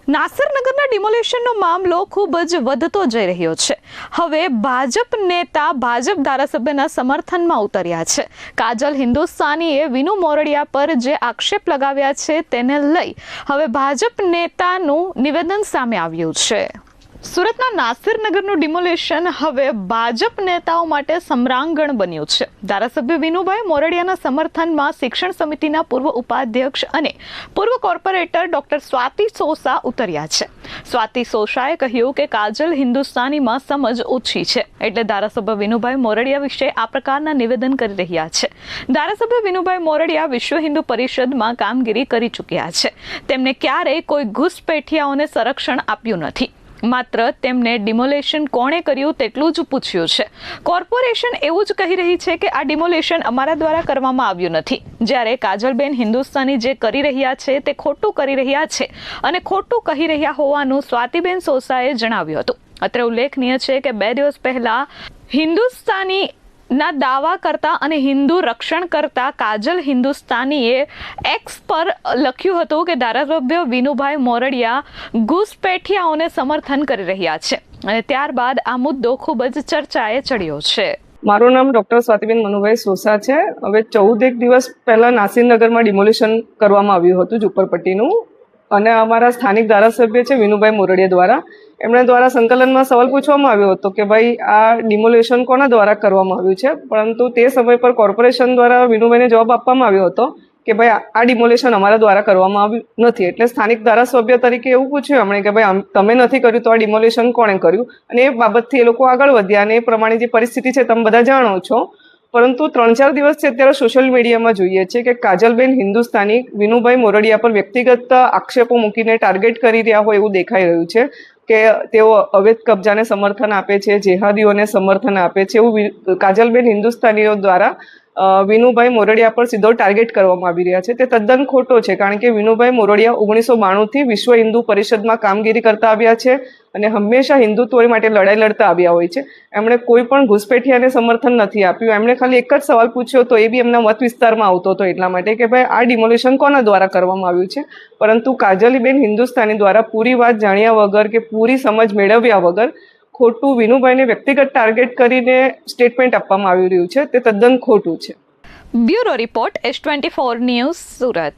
નાસરનગરના ડિમોલેશનનો મામલો ખૂબ જ વધતો જઈ રહ્યો છે। હવે ભાજપ નેતા ભાજપ ધારાસભ્યના સમર્થનમાં ઉતર્યા છે। કાજલ હિન્દુસ્તાનીએ વિનુ મોરડિયા પર જે આક્ષેપ લગાવ્યા છે તેને લઈ હવે ભાજપ નેતાનું નિવેદન સામે આવ્યું છે। સુરતના નાસિરનગરનું ડિમોલેશન હવે ભાજપ નેતાઓ માટે સમરાંગણ બન્યું છે। ધારાસભ્ય વિનુભાઈ મોરડિયાના સમર્થનમાં શિક્ષણ સમિતિના પૂર્વ ઉપાધ્યક્ષ અને પૂર્વ કોર્પોરેટર ડોક્ટર સ્વાતિ સોસા ઉતર્યા છે। સ્વાતિ સોસાએ કહ્યું કે કાજલ હિન્દુસ્તાનીમાં સમજ ઓછી છે, એટલે ધારાસભ્ય વિનુભાઈ મોરડિયા વિશે આ પ્રકારના નિવેદન કરી રહ્યા છે। ધારાસભ્ય વિનુભાઈ મોરડિયા વિશ્વ હિન્દુ પરિષદમાં કામગીરી કરી ચૂક્યા છે। તેમને ક્યારેય કોઈ ઘૂસપેઠિયાઓને સંરક્ષણ આપ્યું નથી, માત્ર તેમને ડિમોલેશન કોણે કર્યું તેટલું જ પૂછ્યું છે। કોર્પોરેશન એવું જ કહી રહી છે કે આ ડિમોલેશન અમારા દ્વારા કરવામાં આવ્યું નથી, જ્યારે કાજલબેન હિન્દુસ્તાની જે કરી રહ્યા છે તે ખોટું કરી રહ્યા છે અને ખોટું કહી રહ્યા હોવાનું સ્વાતિબેન સોસાએ જણાવ્યું હતું। અત્રે ઉલ્લેખનીય છે કે 2 દિવસ પહેલા હિન્દુસ્તાની ના દાવા કરતા અને હિન્દુ રક્ષણ કરતા કાજલ હિન્દુસ્તાનીએ એક્સ પર લખ્યું હતું કે ધારાસભ્ય વિનુભાઈ મોરડિયા ઘૂસપેઠિયાઓને સમર્થન કરી રહ્યા છે અને ત્યારબાદ આ મુદ્દો ખૂબ જ ચર્ચાએ ચડ્યો છે। મારું નામ ડોક્ટર સ્વાતિબેન મનુભાઈ સોસા છે। હવે 14 દિવસ પહેલા નાસિરનગરમાં ડિમોલિશન કરવામાં આવ્યું હતું ઝુંપડપટ્ટીનું, અને અમારા સ્થાનિક ધારાસભ્ય છે વિનુભાઈ મોરડિયા દ્વારા એમના દ્વારા સંકલનમાં સવાલ પૂછવામાં આવ્યો હતો કે ભાઈ આ ડિમોલેશન કોના દ્વારા કરવામાં આવ્યું છે, પરંતુ તે સમય પર કોર્પોરેશન દ્વારા વિનુભાઈને જવાબ આપવામાં આવ્યો હતો કે ભાઈ આ ડિમોલેશન અમારા દ્વારા કરવામાં આવ્યું નથી। એટલે સ્થાનિક ધારાસભ્ય તરીકે એવું પૂછ્યું એમણે કે ભાઈ તમે નથી કર્યું તો આ ડિમોલેશન કોણે કર્યું, અને એ બાબતથી એ લોકો આગળ વધ્યા અને એ પ્રમાણે જે પરિસ્થિતિ છે તમે બધા જાણો છો। પરંતુ 3-4 દિવસથી અત્યારે સોશિયલ મીડિયામાં જોઈએ છે કે કાજલબેન હિન્દુસ્તાની વિનુભાઈ મોરડિયા પર વ્યક્તિગત આક્ષેપો મૂકીને ટાર્ગેટ કરી રહ્યા હોય એવું દેખાઈ રહ્યું છે કે તેઓ અવૈધ કબજાને સમર્થન આપે છે, જેહાદીઓને સમર્થન આપે છે, એવું કાજલબેન હિન્દુસ્તાનીઓ દ્વારા વિનુભાઈ મોરડિયા પર સીધો ટાર્ગેટ કરવામાં આવી રહ્યા છે। તે તદ્દન ખોટો છે, કારણ કે વિનુભાઈ મોરડિયા 1992થી વિશ્વ હિન્દુ પરિષદમાં કામગીરી કરતા આવ્યા છે અને હંમેશા હિન્દુત્વ માટે લડાઈ લડતા આવ્યા હોય છે। એમણે કોઈ પણ ઘૂસપેઠિયાને સમર્થન નથી આપ્યું। એમણે ખાલી એક જ સવાલ પૂછ્યો તો એ બી એમના મત વિસ્તારમાં આવતો હતો એટલા માટે કે ભાઈ આ ડિમોલિશન કોના દ્વારા કરવામાં આવ્યું છે, પરંતુ કાજલીબેન હિન્દુસ્તાની દ્વારા પૂરી વાત જાણ્યા વગર કે પૂરી સમજ મેળવ્યા વગર ખોટું વિનુભાઈને વ્યક્તિગત ટાર્ગેટ કરીને સ્ટેટમેન્ટ આપવામાં આવી રહ્યું છે, તે તદ્દન ખોટું છે। Bureau report S24 news Surat.